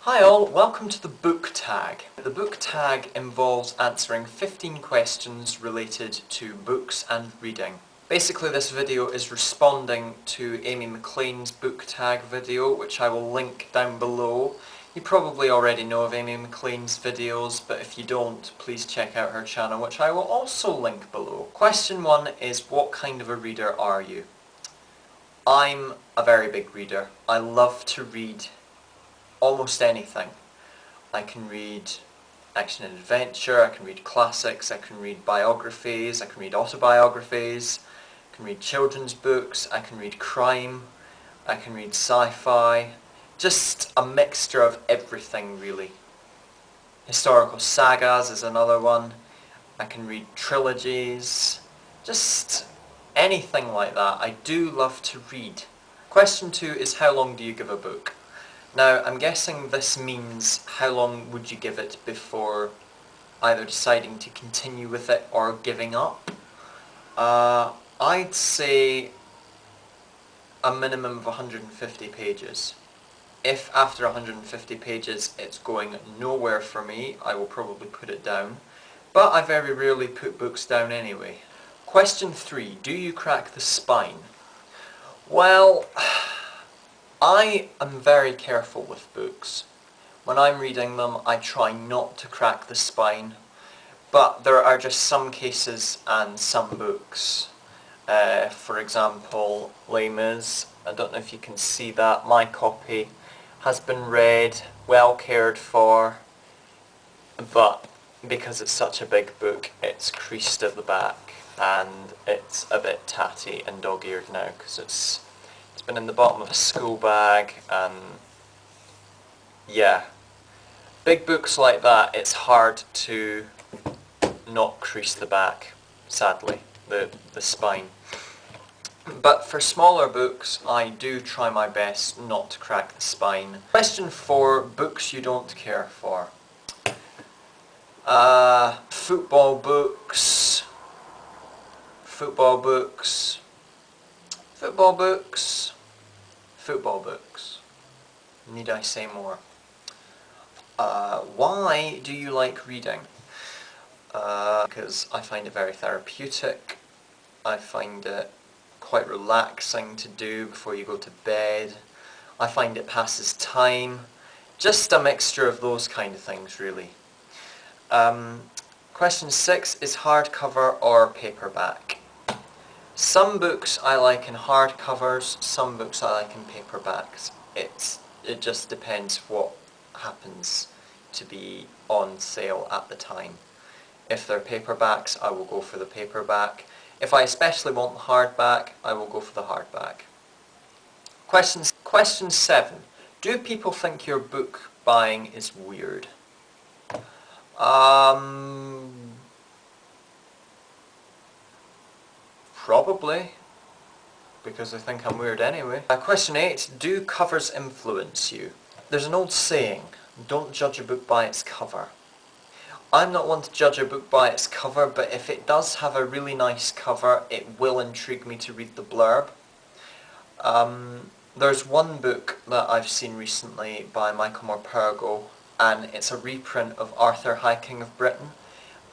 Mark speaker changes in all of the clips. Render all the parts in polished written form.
Speaker 1: Hi all, welcome to the book tag. The book tag involves answering 15 questions related to books and reading. Basically this video is responding to Amy McLean's book tag video, which I will link down below. You probably already know of Amy McLean's videos, but if you don't, please check out her channel, which I will also link below. Question 1 is, what kind of a reader are you? I'm a very big reader. I love to read almost anything. I can read action and adventure, I can read classics, I can read biographies, I can read autobiographies, I can read children's books, I can read crime, I can read sci-fi, just a mixture of everything really. Historical sagas is another one. I can read trilogies, just anything like that. I do love to read. Question 2 is, how long do you give a book? Now, I'm guessing this means how long would you give it before either deciding to continue with it or giving up? I'd say a minimum of 150 pages. If after 150 pages it's going nowhere for me, I will probably put it down. But I very rarely put books down anyway. Question 3. Do you crack the spine? Well, I am very careful with books. When I'm reading them, I try not to crack the spine, but there are just some cases and some books. For example, Les Mis, I don't know if you can see that, my copy has been read, well cared for, but because it's such a big book, it's creased at the back and it's a bit tatty and dog-eared now because it's been in the bottom of a school bag, and yeah, big books like that, it's hard to not crease the back, sadly, the spine. But for smaller books, I do try my best not to crack the spine. Question 4, books you don't care for. Football books, football books, football books, football books. Need I say more? Why do you like reading? Because I find it very therapeutic. I find it quite relaxing to do before you go to bed. I find it passes time. Just a mixture of those kind of things, really. Question 6 is hardcover or paperback. Some books I like in hardcovers, some books I like in paperbacks. It just depends what happens to be on sale at the time. If they're paperbacks, I will go for the paperback. If I especially want the hardback, I will go for the hardback. Question 7. Do people think your book buying is weird? Probably, because I think I'm weird anyway. Question 8, do covers influence you? There's an old saying, don't judge a book by its cover. I'm not one to judge a book by its cover, but if it does have a really nice cover, it will intrigue me to read the blurb. There's one book that I've seen recently by Michael Morpurgo, and it's a reprint of Arthur, High King of Britain,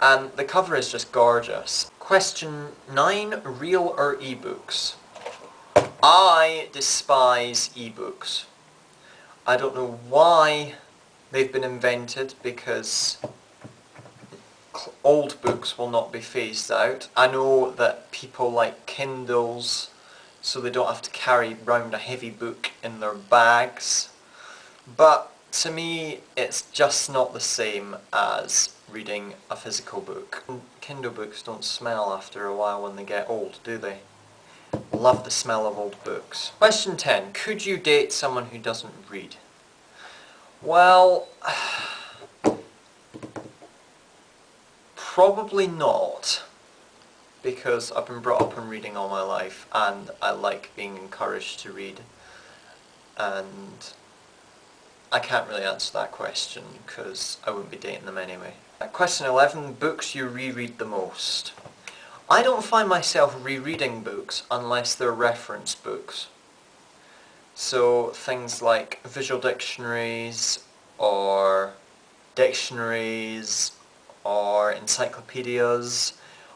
Speaker 1: and the cover is just gorgeous. Question 9, real or ebooks? I despise ebooks. I don't know why they've been invented, because old books will not be phased out. I know that people like Kindles, so they don't have to carry around a heavy book in their bags, but to me it's just not the same as reading a physical book. Kindle books don't smell after a while when they get old, do they? Love the smell of old books. Question 10. Could you date someone who doesn't read? Well, probably not, because I've been brought up on reading all my life and I like being encouraged to read, and I can't really answer that question because I wouldn't be dating them anyway. Question 11, books you reread the most. I don't find myself rereading books unless they're reference books. So things like visual dictionaries or dictionaries or encyclopedias.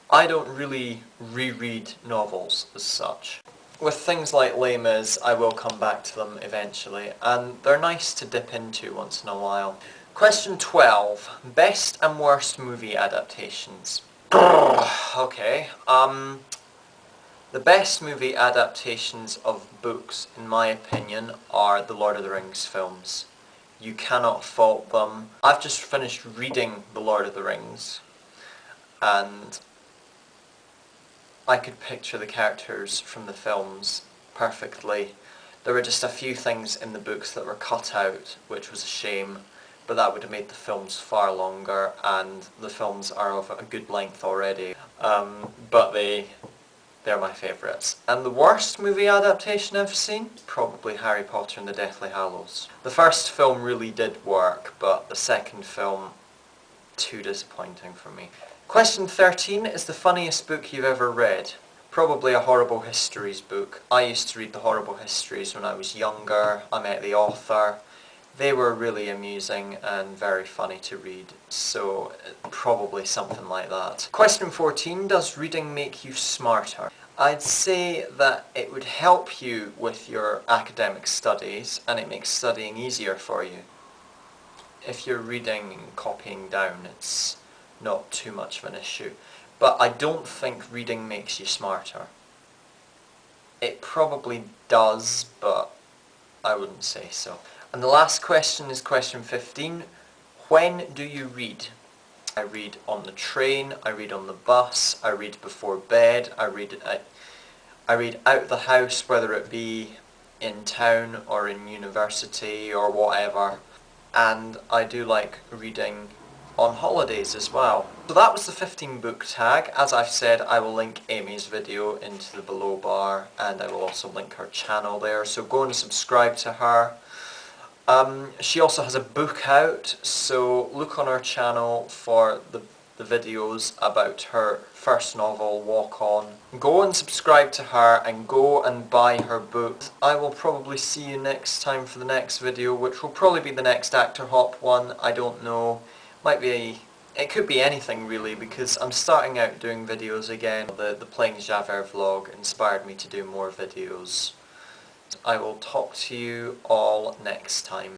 Speaker 1: I don't really reread novels as such. With things like Les Mis, I will come back to them eventually, and they're nice to dip into once in a while. Question 12. Best and worst movie adaptations. Okay, the best movie adaptations of books, in my opinion, are the Lord of the Rings films. You cannot fault them. I've just finished reading The Lord of the Rings, and I could picture the characters from the films perfectly. There were just a few things in the books that were cut out, which was a shame, but that would have made the films far longer, and the films are of a good length already. But they're my favourites. And the worst movie adaptation I've seen? Probably Harry Potter and the Deathly Hallows. The first film really did work, but the second film, too disappointing for me. Question 13 is the funniest book you've ever read. Probably a Horrible Histories book. I used to read the Horrible Histories when I was younger. I met the author. They were really amusing and very funny to read, so probably something like that. Question 14, does reading make you smarter? I'd say that it would help you with your academic studies, and it makes studying easier for you. If you're reading and copying down, it's not too much of an issue. But I don't think reading makes you smarter. It probably does, but I wouldn't say so. And the last question is question 15. When do you read? I read on the train, I read on the bus, I read before bed, I read out the house, whether it be in town or in university or whatever. And I do like reading on holidays as well. So that was the 15 book tag. As I've said, I will link Amy's video into the below bar, and I will also link her channel there, so go and subscribe to her. She also has a book out, so look on her channel for the videos about her first novel, Walk On. Go and subscribe to her and go and buy her book. I will probably see you next time for the next video, which will probably be the next Actor Hop one. I don't know. It could be anything really, because I'm starting out doing videos again. The Playing Javert vlog inspired me to do more videos. I will talk to you all next time.